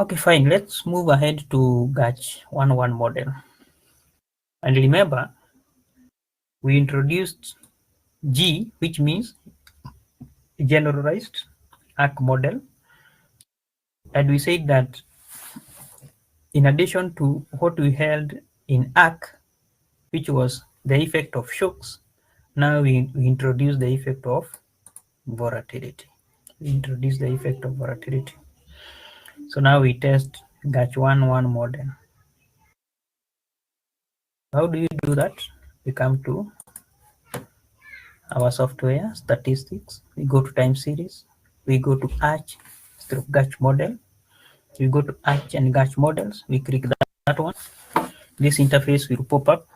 Okay, fine. Let's move ahead to GARCH 1.1 model. And remember, we introduced G, which means generalized arc model. And we said that in addition to what we held in arc, which was the effect of shocks, now we introduce the effect of volatility. We introduce the effect of volatility. So now we test GARCH 1.1 model. How do you do that? We come to our software, statistics, we go to time series, we go to ARCH GARCH model, we go to ARCH and GARCH models, we click that one. This interface will pop up.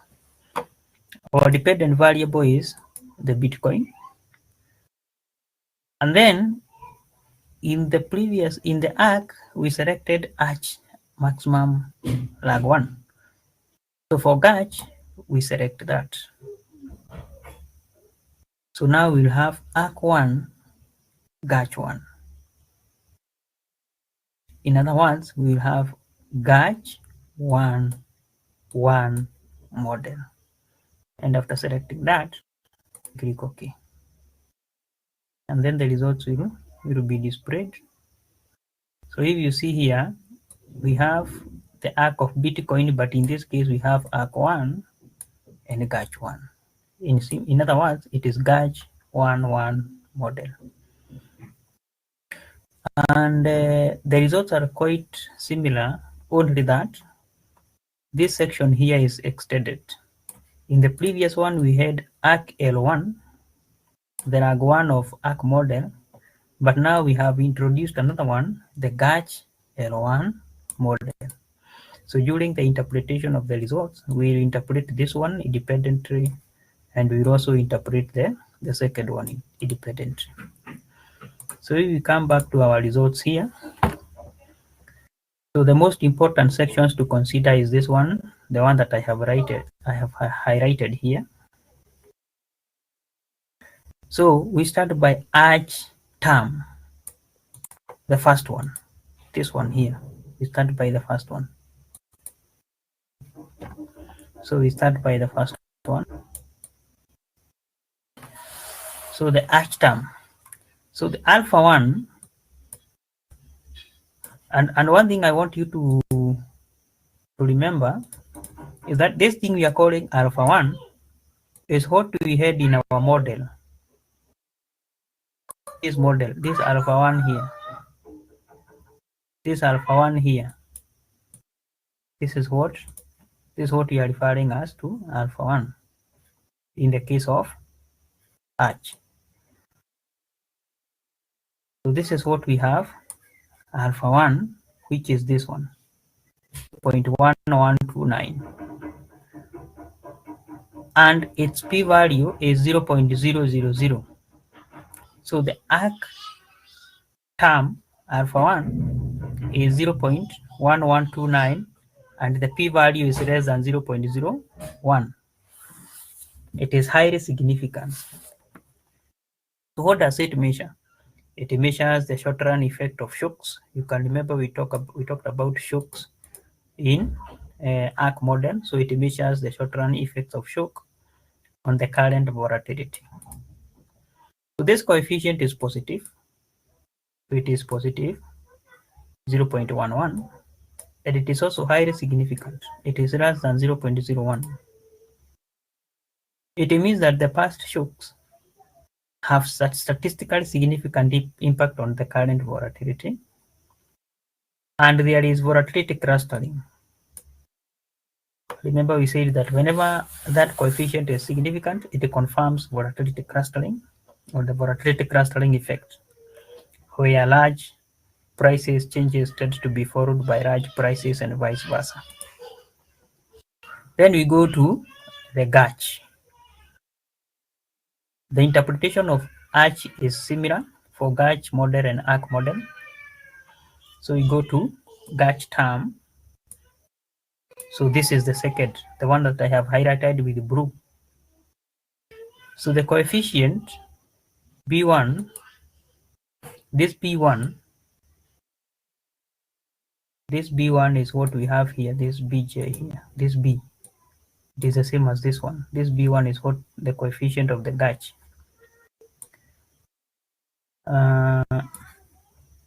Our dependent variable is the Bitcoin. And then in the ARC, we selected ARCH maximum lag 1. So for GARCH, we select that. So now we'll have ARC 1, GARCH 1. In other words, we will have GARCH 1.1 model. And after selecting that, click OK. And then the results will be displayed. So if you see here, we have the ARC of Bitcoin, but in this case, we have ARC 1 and GARCH 1. In other words, it is GARCH 1.1 model. And the results are quite similar, only that this section here is extended. In the previous one, we had ARC L1, the lag 1 of ARC model, but now we have introduced another one, the GARCH L1 model. So during the interpretation of the results, we'll interpret this one independently, and we'll also interpret the second one independently. So if we come back to our results here, so the most important sections to consider is this one, the one that I have highlighted here. So we start by ARCH term, the first one, this one here. We start by the first one. So we start by the first one. So the ARCH term. So the alpha 1, and one thing I want you to remember is that this thing we are calling alpha 1 is what we had in our model. This model, this alpha 1 here. This alpha 1 here. This is what we are referring as to alpha 1 in the case of ARCH. So this is what we have, alpha 1, which is this one, 0.1129. And its p-value is 0.000. So the ARC term, alpha 1, is 0.1129, and the p-value is less than 0.01. It is highly significant. So what does it measure? It measures the short-run effect of shocks. You can remember we talked about shocks in ARC model. So it measures the short-run effects of shock on the current volatility. So this coefficient is positive. So it is positive 0.11, and it is also highly significant. It is less than 0.01. It means that the past shocks have such statistically significant impact on the current volatility, and there is volatility clustering. Remember we said that whenever that coefficient is significant, it confirms volatility clustering or the volatility clustering effect, where large prices changes tend to be followed by large prices and vice versa. Then we go to the GARCH. The interpretation of ARCH is similar for GARCH model and ARC model. So we go to GARCH term. So this is the second, the one that I have highlighted with blue. So the coefficient B1, this B1 This B1 is what we have here, this Bj here, this B. It is the same as this one. This B1 is what the coefficient of the GARCH.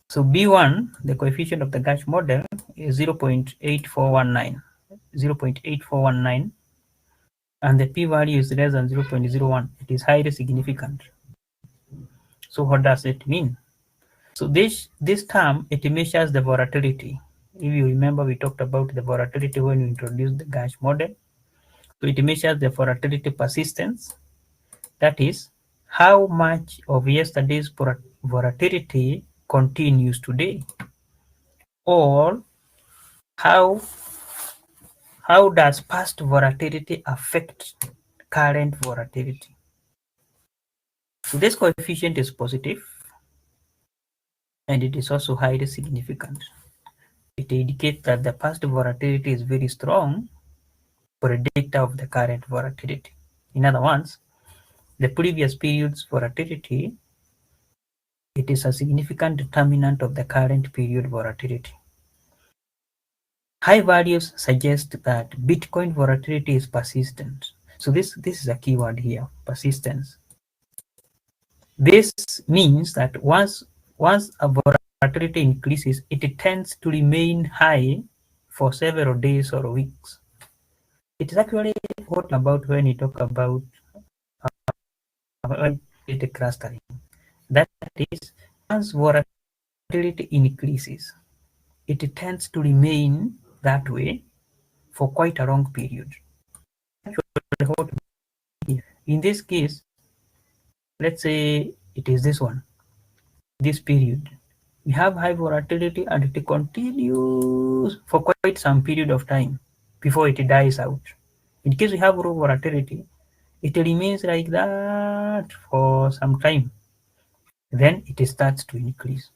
So B1, the coefficient of the GARCH model is 0.8419, 0.8419, and the p-value is less than 0.01. It is highly significant. So what does it mean? So this term, it measures the volatility. If you remember, we talked about the volatility when we introduced the GARCH model. So it measures the volatility persistence. That is, how much of yesterday's volatility continues today, or how does past volatility affect current volatility. So this coefficient is positive, and it is also highly significant. It indicates that the past volatility is very strong predictor of the current volatility. In other words, the previous period's volatility, it is a significant determinant of the current period volatility. High values suggest that Bitcoin volatility is persistent. So this is a keyword here, persistence. This means that once a volatility increases, it tends to remain high for several days or weeks. It is actually what about when you talk about data clustering. That is, once volatility increases, it tends to remain that way for quite a long period. In this case, let's say it is this one, this period. We have high volatility and it continues for quite some period of time before it dies out. In case we have low volatility, it remains like that for some time. Then it starts to increase.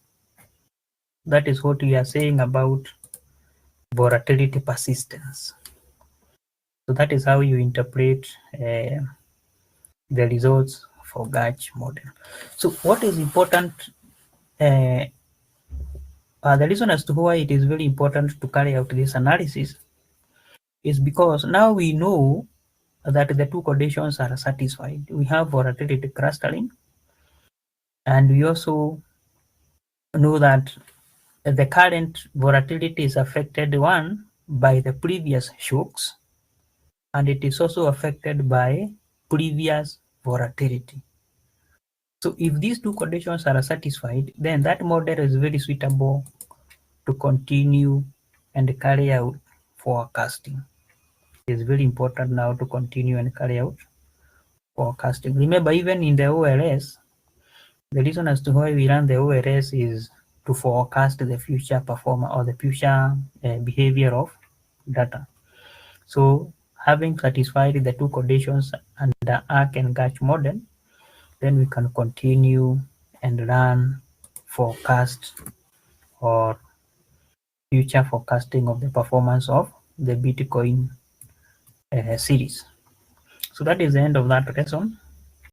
That is what we are saying about volatility persistence. So that is how you interpret the results for GARCH model. So what is important, the reason as to why it is very important to carry out this analysis is because now we know that the two conditions are satisfied. We have volatility clustering, and we also know that the current volatility is affected, one, by the previous shocks, and it is also affected by previous volatility. So if these two conditions are satisfied, then that model is very suitable to continue and carry out forecasting. It is very important now to continue and carry out forecasting. Remember, even in the OLS, the reason as to why we run the OLS is to forecast the future performance or the future behavior of data. So having satisfied the two conditions under the ARC and GARCH model, then we can continue and run forecast or future forecasting of the performance of the Bitcoin series. So that is the end of that lesson.